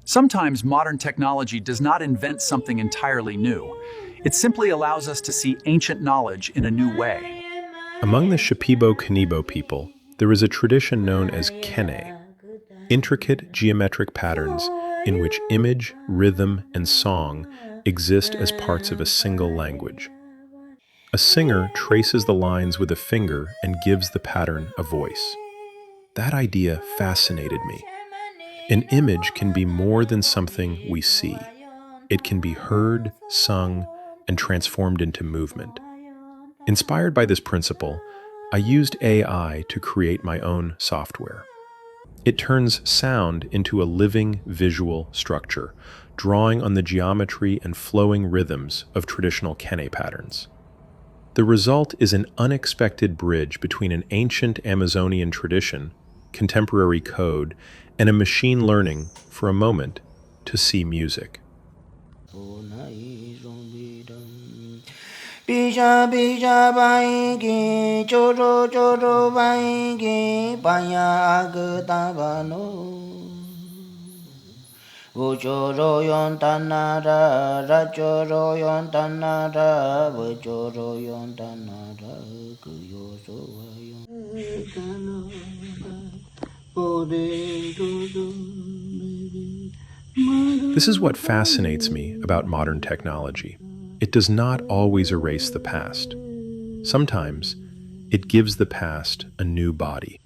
Sometimes modern technology does not invent something entirely new. It simply allows us to see ancient knowledge in a new way. Among the Shipibo Konibo people, there is a tradition known as Kene, intricate geometric patterns in which image, rhythm, and song exist as parts of a single language. A singer traces the lines with a finger and gives the pattern a voice. That idea fascinated me. An image can be more than something we see. It can be heard, sung, and transformed into movement. Inspired by this principle, I used AI to create my own software. It turns sound into a living visual structure, drawing on the geometry and flowing rhythms of traditional Kene patterns. The result is an unexpected bridge between an ancient Amazonian tradition, contemporary code, and a machine learning, for a moment, to see music. Bija bija baingi, choro choro baingi, banya agutavano. Vuchoro yontanara, rachoro yontanara, vuchoro yontanara, kuyoso This is what fascinates me about modern technology. It does not always erase the past. Sometimes, it gives the past a new body.